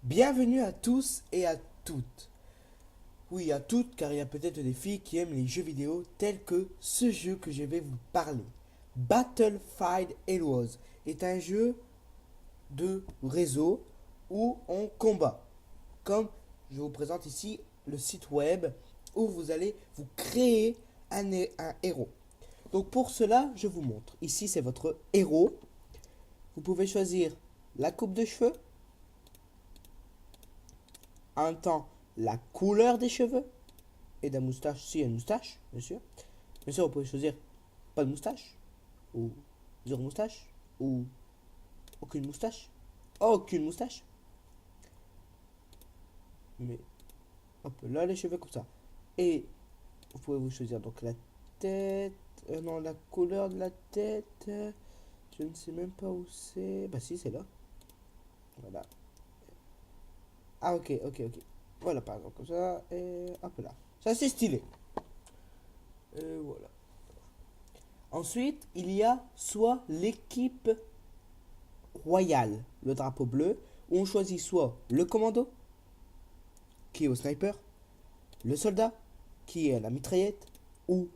Bienvenue à tous et à toutes. Oui, à toutes, car il y a peut-être des filles qui aiment les jeux vidéo tels que ce jeu que je vais vous parler. Battlefield Heroes est un jeu de réseau où on combat. Comme je vous présente ici le site web où vous allez vous créer un héros. Donc pour cela, je vous montre. Ici, c'est votre héros. Vous pouvez choisir la coupe de cheveux, en temps la couleur des cheveux et de la moustache, si y a une moustache, bien sûr. Bien sûr, vous pouvez choisir pas de moustache, ou zéro moustache, ou aucune moustache. Aucune moustache. Mais hop là, les cheveux comme ça. Et vous pouvez vous choisir donc la tête. Non, la couleur de la tête. Je ne sais même pas où c'est. Bah si, c'est là. Voilà. Ah ok, ok, ok. Voilà, par exemple, comme ça. Et hop là. Ça, c'est stylé. Et voilà. Ensuite, il y a soit l'équipe royale, le drapeau bleu, où on choisit soit le commando, qui est au sniper, le soldat, qui est à la mitraillette, ou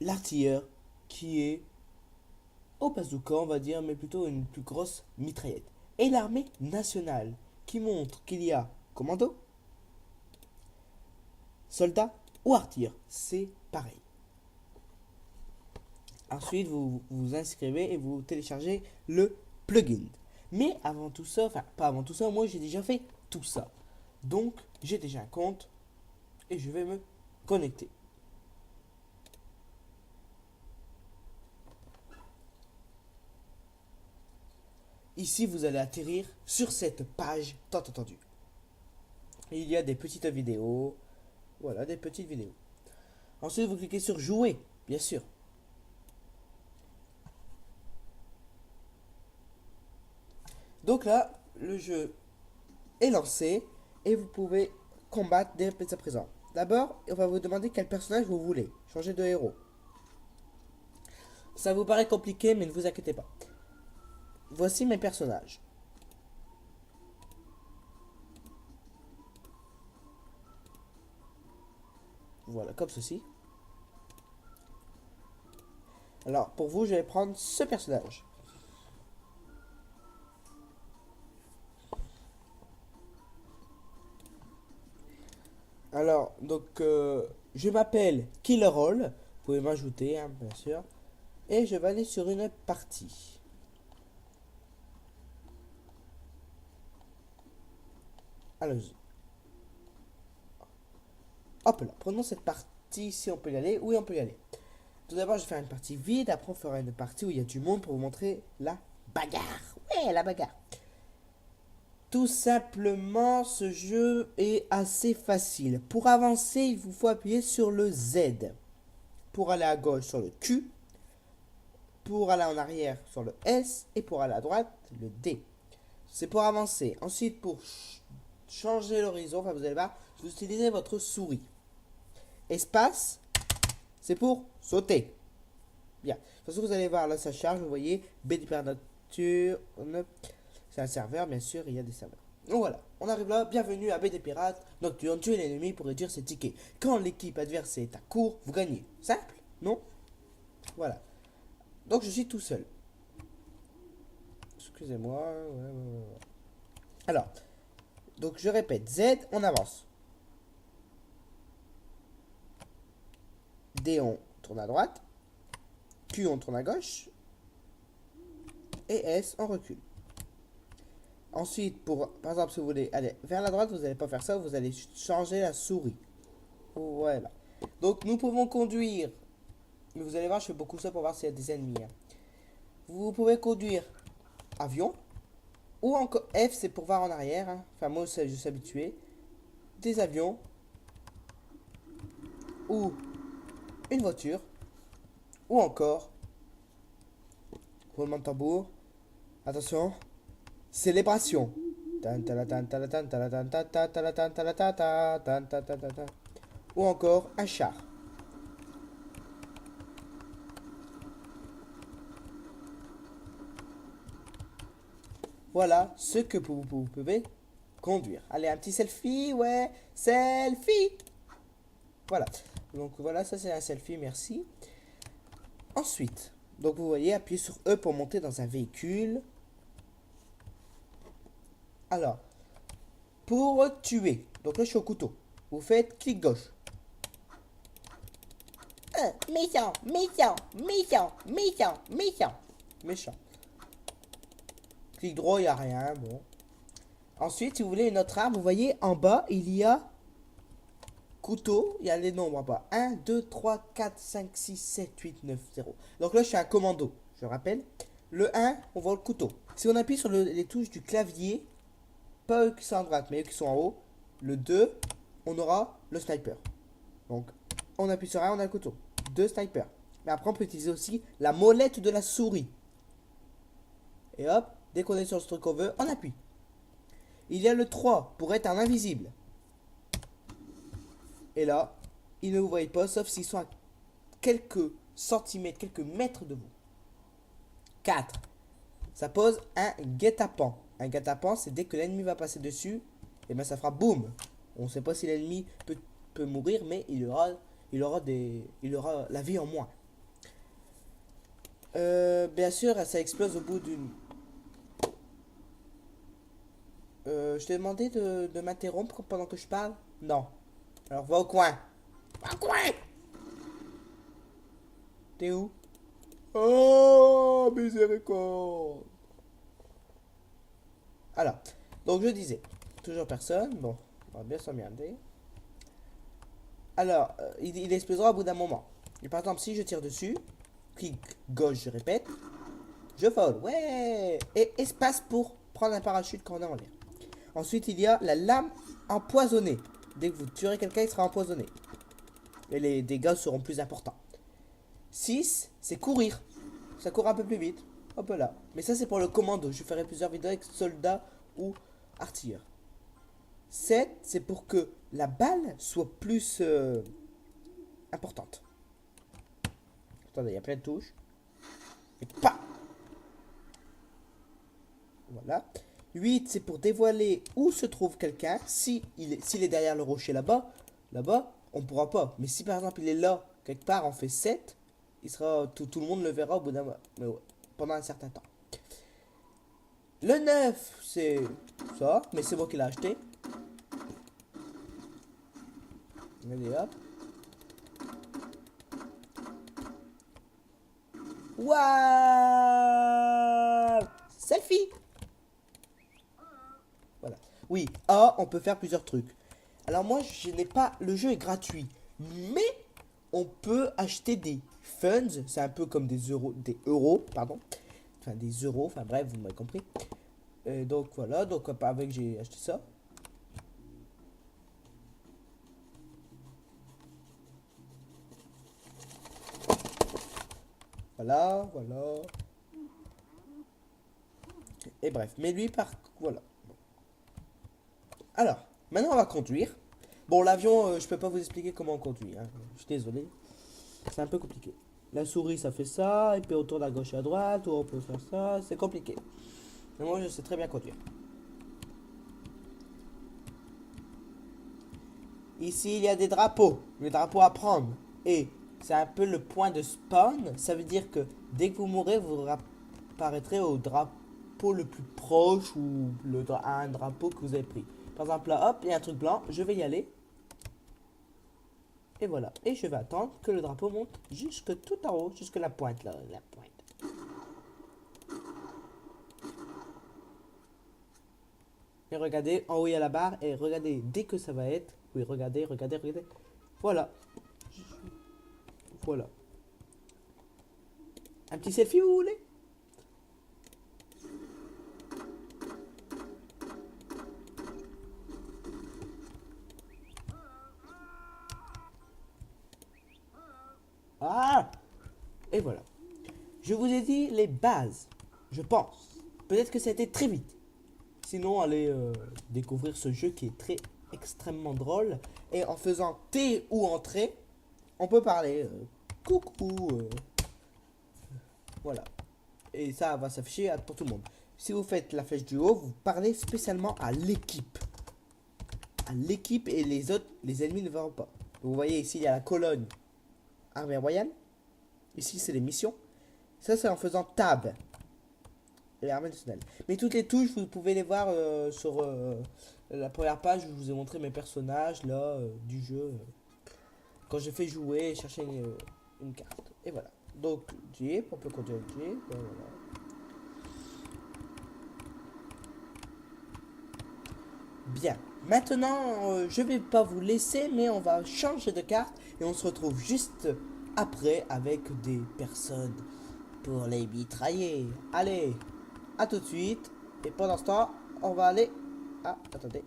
l'artilleur, qui est au bazooka, on va dire, mais plutôt une plus grosse mitraillette. Et l'armée nationale, qui montre qu'il y a commando, soldat ou artilleur. C'est pareil. Ensuite, vous vous inscrivez et vous téléchargez le plugin. Mais avant tout ça, enfin pas avant tout ça, moi j'ai déjà fait tout ça. Donc j'ai déjà un compte et je vais me connecter. Ici, vous allez atterrir sur cette page tant attendue. Il y a des petites vidéos. Voilà, des petites vidéos. Ensuite, vous cliquez sur jouer, bien sûr. Donc là, le jeu est lancé et vous pouvez combattre dès à présent. D'abord, on va vous demander quel personnage vous voulez. Changer de héros. Ça vous paraît compliqué, mais ne vous inquiétez pas. Voici mes personnages. Voilà, comme ceci. Alors, pour vous, je vais prendre ce personnage. Alors, donc, je m'appelle Killer All. Vous pouvez m'ajouter, hein, bien sûr. Et je vais aller sur une partie. Allons-y. Hop là, prenons cette partie, si on peut y aller. Oui, on peut y aller. Tout d'abord, je vais faire une partie vide. Après, on fera une partie où il y a du monde pour vous montrer la bagarre. Ouais, la bagarre. Tout simplement, ce jeu est assez facile. Pour avancer, il vous faut appuyer sur le Z. Pour aller à gauche, sur le Q. Pour aller en arrière, sur le S. Et pour aller à droite, le D. C'est pour avancer. Ensuite, pour changer l'horizon, enfin, vous allez voir, vous utilisez votre souris. Espace, c'est pour sauter. Bien. De toute façon, vous allez voir, là, ça charge. Vous voyez, BDPR Nature. C'est un serveur, bien sûr, il y a des serveurs. Donc voilà, on arrive là, bienvenue à BD Pirates Nocturne, tuez l'ennemi pour réduire ses tickets. Quand l'équipe adverse est à court, vous gagnez. Simple, non? Voilà. Donc je suis tout seul. Excusez-moi. Ouais. Alors, donc je répète, Z, on avance. D, on tourne à droite. Q, on tourne à gauche. Et S, on recule. Ensuite, par exemple, si vous voulez aller vers la droite, vous n'allez pas faire ça, vous allez changer la souris. Voilà. Donc nous pouvons conduire. Mais vous allez voir, je fais beaucoup ça pour voir s'il y a des ennemis, hein. Vous pouvez conduire avion. Ou encore F, c'est pour voir en arrière, hein. Enfin, moi, je suis habitué. Des avions. Ou une voiture. Ou encore roulement de tambour. Attention. Célébration. Ou encore un char. Voilà ce que vous pouvez conduire. Allez, un petit selfie, ouais. Selfie. Voilà. Donc voilà, ça c'est un selfie, merci. Ensuite, donc vous voyez, appuyez sur E pour monter dans un véhicule. Alors, pour tuer, donc là je suis au couteau. Vous faites clic gauche. Méchant, méchant, méchant, méchant, méchant. Méchant. Clic droit, il n'y a rien, bon. Ensuite, si vous voulez une autre arme, vous voyez en bas, il y a couteau, il y a les nombres en bas. 1, 2, 3, 4, 5, 6, 7, 8, 9, 0. Donc là, je suis un commando, je rappelle. Le 1, on voit le couteau. Si on appuie sur les touches du clavier, pas eux qui sont à droite, mais eux qui sont en haut, le 2, on aura le sniper. Donc, on appuie sur 1, on a le couteau. 2 snipers. Mais après, on peut utiliser aussi la molette de la souris. Et hop, dès qu'on est sur ce truc qu'on veut, on appuie. Il y a le 3 pour être un invisible. Et là, ils ne vous voient pas, sauf s'ils sont à quelques centimètres, quelques mètres de vous. 4. Ça pose un guet-apens. Un guet-apens, c'est dès que l'ennemi va passer dessus, et bien ça fera boum. On ne sait pas si l'ennemi peut mourir, mais il aura la vie en moins. Bien sûr, ça explose au bout d'une... je t'ai demandé de m'interrompre pendant que je parle? Non. Alors va au coin. Va au coin. T'es où? Oh, miséricorde. Alors, donc je disais, toujours personne. Bon, on va bien s'emmerder. Alors, il explosera au bout d'un moment. Et par exemple, si je tire dessus, clic gauche, je répète, je vole, ouais. Et espace pour prendre un parachute quand on est en l'air. Ensuite, il y a la lame empoisonnée. Dès que vous tuerez quelqu'un, il sera empoisonné. Et les dégâts seront plus importants. 6, c'est courir. Ça court un peu plus vite. Hop là. Mais ça, c'est pour le commando. Je ferai plusieurs vidéos avec soldats ou artilleurs. 7, c'est pour que la balle soit plus importante. Attendez, il y a plein de touches. Et pas. Voilà. 8, c'est pour dévoiler où se trouve quelqu'un. S'il est derrière le rocher là-bas, on ne pourra pas. Mais si par exemple il est là, quelque part, on fait 7, il sera, tout le monde le verra au bout pendant un certain temps. Le 9, c'est ça, mais c'est moi qui l'ai acheté. Allez hop. Waouh! Selfie! Voilà. Oui, on peut faire plusieurs trucs. Alors moi, je n'ai pas... Le jeu est gratuit. Mais on peut acheter des funds. C'est un peu comme des euros, pardon. Enfin, des euros. Enfin bref, vous m'avez compris. Donc voilà. Donc avec, j'ai acheté ça. Voilà. Et bref. Mais lui, voilà. Alors, maintenant on va conduire. Bon, l'avion, je peux pas vous expliquer comment on conduit. Hein. Je suis désolé. C'est un peu compliqué. La souris, ça fait ça. Et puis autour de la gauche et à droite. Ou on peut faire ça. C'est compliqué. Mais moi, je sais très bien conduire. Ici, il y a des drapeaux. Les drapeaux à prendre. Et c'est un peu le point de spawn. Ça veut dire que dès que vous mourrez, vous apparaîtrez au drapeau le plus proche. Ou à un drapeau que vous avez pris. Par exemple, là, hop, il y a un truc blanc. Je vais y aller. Et voilà. Et je vais attendre que le drapeau monte jusque tout en haut, jusque la pointe, là, la pointe. Et regardez, en haut il y a la barre. Et regardez, dès que ça va être... Oui, regardez. Voilà. Voilà. Un petit selfie, vous voulez? Ah! Et voilà. Je vous ai dit les bases. Je pense. Peut-être que ça a été très vite. Sinon, allez découvrir ce jeu qui est extrêmement drôle. Et en faisant T ou entrée, on peut parler. Coucou. Voilà. Et ça va s'afficher pour tout le monde. Si vous faites la flèche du haut, vous parlez spécialement à l'équipe. à l'équipe et les ennemis ne verront pas. Vous voyez ici, il y a la colonne armée royale. Ici, c'est les missions. Ça, c'est en faisant tab. L'armée nationale. Mais toutes les touches, vous pouvez les voir sur la première page où je vous ai montré mes personnages là du jeu. Quand je fais jouer et chercher une carte. Et voilà. Donc, J, on peut conduire J. Voilà. Bien. Maintenant, je vais pas vous laisser, mais on va changer de carte et on se retrouve juste après avec des personnes pour les mitrailler. Allez, à tout de suite. Et pendant ce temps, on va aller... Ah, attendez.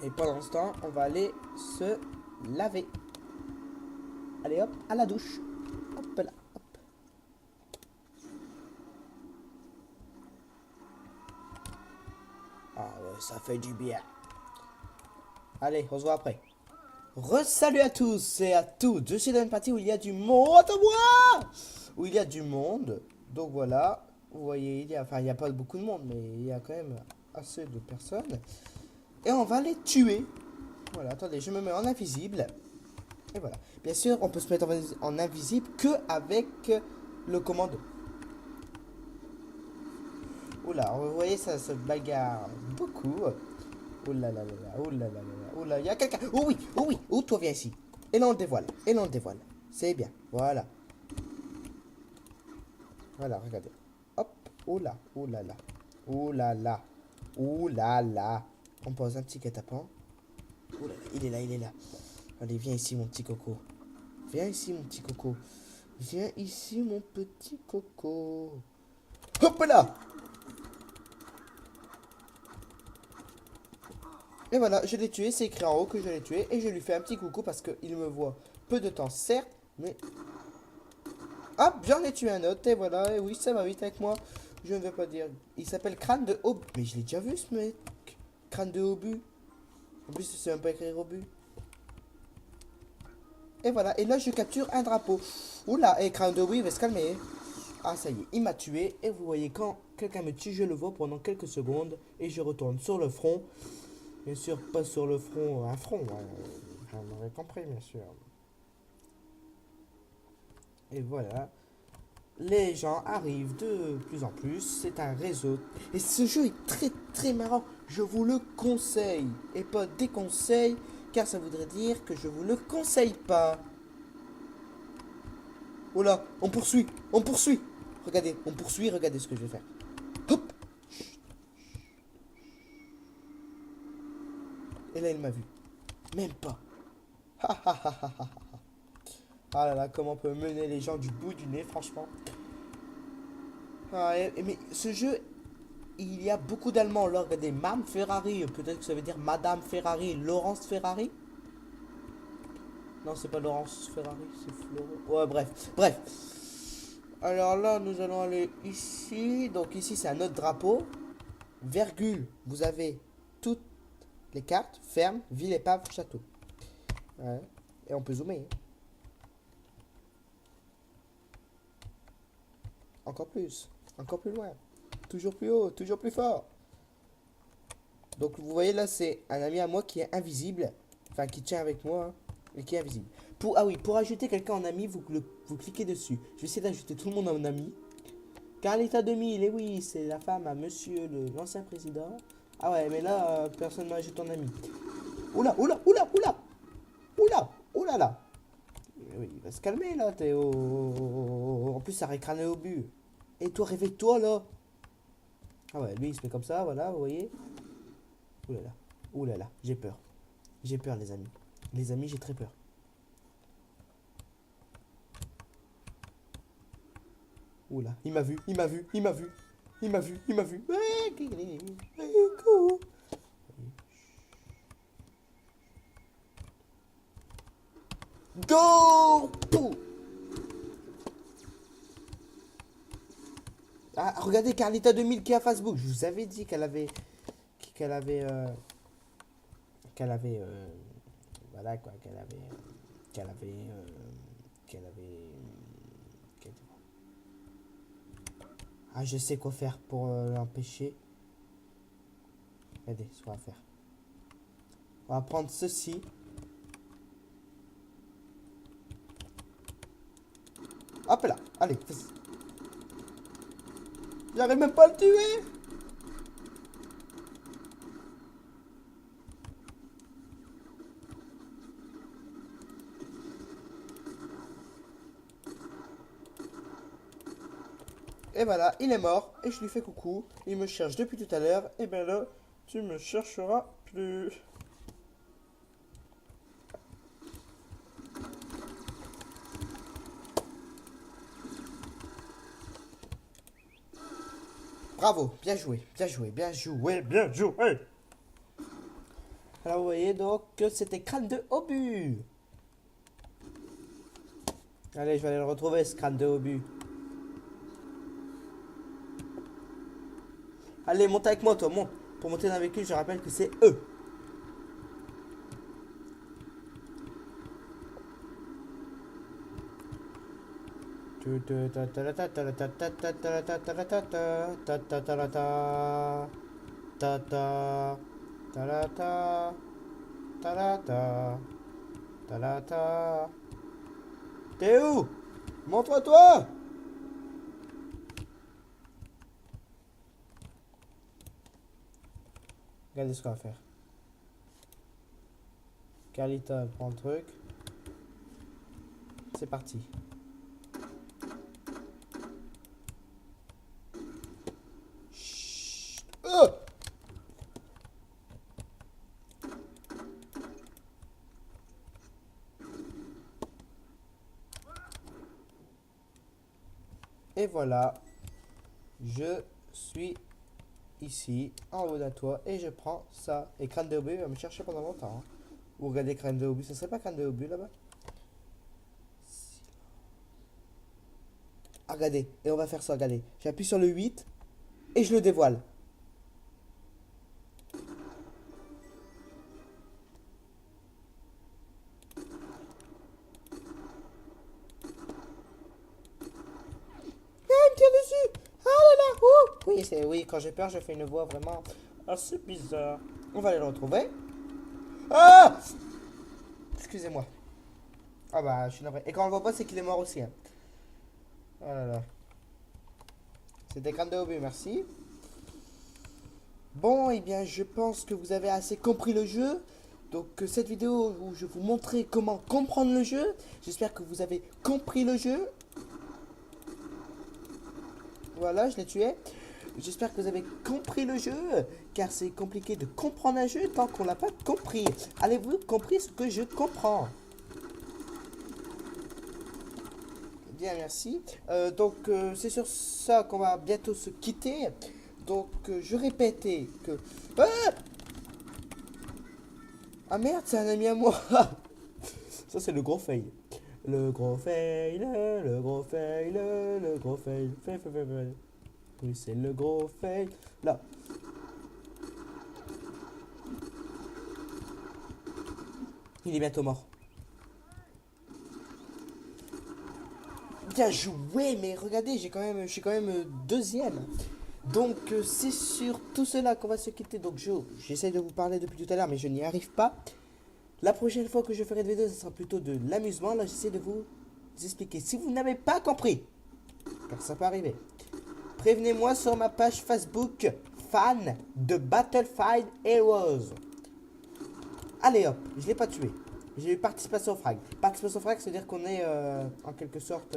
Et pendant ce temps, on va aller se laver. Allez hop, à la douche. Hop là, hop. Ah ouais, ça fait du bien. Allez, on se voit après. Re-salut à tous et à toutes. Je suis dans une partie où il y a du monde. Où il y a du monde. Donc voilà. Vous voyez, il n'y a pas beaucoup de monde, mais il y a quand même assez de personnes. Et on va les tuer. Voilà, attendez, je me mets en invisible. Et voilà. Bien sûr, on peut se mettre en invisible que avec le commando. Oula, vous voyez, ça se bagarre beaucoup. Oula là là là, oula là là là, oula, il y a quelqu'un. Oh oui, oh toi viens ici. Et là on le dévoile, et là on le dévoile. C'est bien, voilà. Voilà, regardez. Hop, oula, oula là, oula là, oula là. On pose un petit guet-apens. Oula, il est là, il est là. Allez, viens ici mon petit coco. Viens ici mon petit coco. Viens ici mon petit coco. Hop là. Et voilà, je l'ai tué, c'est écrit en haut que je l'ai tué. Et je lui fais un petit coucou parce qu'il me voit peu de temps, certes, mais... Hop, j'en ai tué un autre, et voilà, et oui, ça va vite avec moi. Je ne vais pas dire... Il s'appelle Crâne de Obus. Mais je l'ai déjà vu, ce mec. Crâne de Obus. En plus, c'est même pas écrire Obus. Et voilà, et là, je capture un drapeau. Oula, et Crâne de Obus, il va se calmer. Ah, ça y est, il m'a tué. Et vous voyez, quand quelqu'un me tue, je le vois pendant quelques secondes. Et je retourne sur le front. Bien sûr, pas sur le front, un front. Vous m'avez compris, bien sûr. Et voilà. Les gens arrivent de plus en plus. C'est un réseau. Et ce jeu est très très marrant. Je vous le conseille. Et pas déconseille. Car ça voudrait dire que je vous le conseille pas. Oh là, on poursuit. On poursuit. Regardez, on poursuit. Regardez ce que je vais faire. Hop. Et là, il m'a vu. Même pas. Ah là là, comment on peut mener les gens du bout du nez, franchement. Ah, mais ce jeu, il y a beaucoup d'Allemands. Là, regardez, Mme Ferrari, peut-être que ça veut dire Madame Ferrari, Laurence Ferrari. Non, c'est pas Laurence Ferrari, c'est Florent. Ouais, bref, bref. Alors là, nous allons aller ici. Donc ici, c'est un autre drapeau. Virgule, vous avez toutes les cartes. Ferme, ville, épave, château. Ouais. Et on peut zoomer. Encore plus loin, toujours plus haut, toujours plus fort. Donc vous voyez là, c'est un ami à moi qui est invisible, enfin qui tient avec moi hein, et qui est invisible. Ah oui, pour ajouter quelqu'un en ami, vous cliquez dessus. Je vais essayer d'ajouter tout le monde en ami. Carlita 2000, et oui, c'est la femme à monsieur l'ancien président. Ah ouais, mais là, personne ne m'ajoute en ami. Oula, oula, oula, oula, oula, oula là. Oui, il va se calmer là, Théo. En plus, ça récrane au but. Et toi, réveille-toi là. Ah ouais, lui il se met comme ça, voilà, vous voyez. Ouh là là, j'ai peur. J'ai peur, les amis. Les amis, j'ai très peur. Ouh là, il m'a vu, il m'a vu, il m'a vu. Il m'a vu, il m'a vu. Go! Pouh. Ah, regardez Carlita 2000 qui est à Facebook. Je vous avais dit qu'elle avait... Qu'elle avait... Qu'elle avait... voilà quoi, qu'elle avait... Qu'elle avait... Qu'elle avait... Ah, je sais quoi faire pour l'empêcher. Regardez ce qu'on va faire. On va prendre ceci. Hop là. Allez, vas-y. J'arrive même pas à le tuer. Et voilà, il est mort. Et je lui fais coucou. Il me cherche depuis tout à l'heure. Et bien là, tu me chercheras plus. Bravo, bien joué, bien joué, bien joué, bien joué. Alors vous voyez donc que c'était crâne de obus. Allez, je vais aller le retrouver, ce crâne de obus. Allez, monte avec moi, toi, monte. Pour monter dans le véhicule, je rappelle que c'est eux. T'es où? Montre-toi! Regardez ce qu'on va faire. Carlita prend le truc. C'est parti. Chut. Et voilà. Je suis ici, en haut d'un toit, et je prends ça. Et crâne de obus va me chercher pendant longtemps. Hein. Ou regardez crâne de obus, ça serait pas crâne de obus là-bas? Ah, regardez, et on va faire ça, regardez. J'appuie sur le 8 et je le dévoile. Ah, il me tire dessus! Ah là là! Oui, oui, quand j'ai peur, je fais une voix vraiment assez bizarre. On va aller le retrouver. Ah! Excusez-moi. Ah bah, je suis navré. Et quand on le voit pas, c'est qu'il est mort aussi. Hein. Oh là là. C'était crâne de obus, merci. Bon, eh bien, je pense que vous avez assez compris le jeu. Donc, cette vidéo où je vous montrais comment comprendre le jeu, j'espère que vous avez compris le jeu. Voilà, je l'ai tué. J'espère que vous avez compris le jeu, car c'est compliqué de comprendre un jeu tant qu'on l'a pas compris. Avez-vous compris ce que je comprends? Bien, merci. C'est sur ça qu'on va bientôt se quitter. Donc, je répétais que... Ah, ah merde, c'est un ami à moi. Ça, c'est le gros fail. Le gros fail, le gros fail, le gros fail. Fail. Oui, c'est le gros fail. Là. Il est bientôt mort. Bien joué, mais regardez, je suis quand même deuxième. Donc c'est sur tout cela qu'on va se quitter. Donc j'essaie de vous parler depuis tout à l'heure, mais je n'y arrive pas. La prochaine fois que je ferai des vidéos, ce sera plutôt de l'amusement. Là, j'essaie de vous expliquer. Si vous n'avez pas compris, car ça peut arriver, prévenez-moi sur ma page Facebook fan de Battlefield Heroes. Allez hop, je l'ai pas tué. J'ai eu participation au frag. Participation au frag, c'est-à-dire qu'on est en quelque sorte...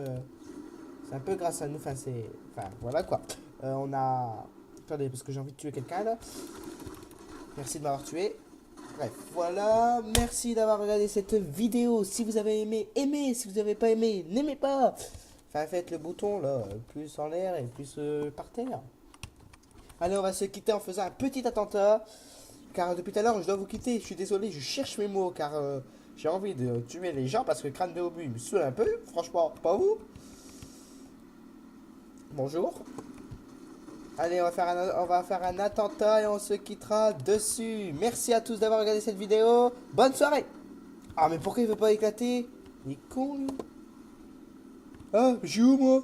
c'est un peu grâce à nous. Enfin, c'est... Enfin, voilà quoi. On a... Attendez, parce que j'ai envie de tuer quelqu'un là. Merci de m'avoir tué. Bref, voilà. Merci d'avoir regardé cette vidéo. Si vous avez aimé, aimez. Si vous n'avez pas aimé, n'aimez pas. Enfin, faites le bouton là, plus en l'air et plus par terre. Allez, on va se quitter en faisant un petit attentat. Car depuis tout à l'heure, je dois vous quitter. Je suis désolé, je cherche mes mots. Car j'ai envie de tuer les gens. Parce que crâne de obus me saoule un peu. Franchement, pas vous. Bonjour. Allez, on va faire un attentat et on se quittera dessus. Merci à tous d'avoir regardé cette vidéo. Bonne soirée. Ah, mais pourquoi il veut pas éclater? Il est con, lui. Ah, j'ai où, moi?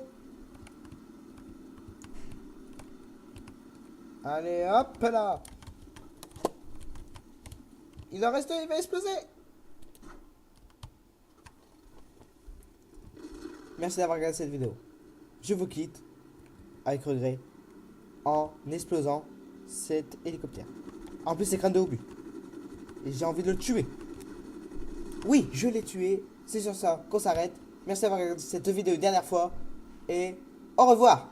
Allez, hop là. Il en reste un, il va exploser. Merci d'avoir regardé cette vidéo. Je vous quitte avec regret en explosant cet hélicoptère. En plus, c'est crâne de obus. Et j'ai envie de le tuer. Oui, je l'ai tué. C'est sur ça qu'on s'arrête. Merci d'avoir regardé cette vidéo une dernière fois. Et au revoir.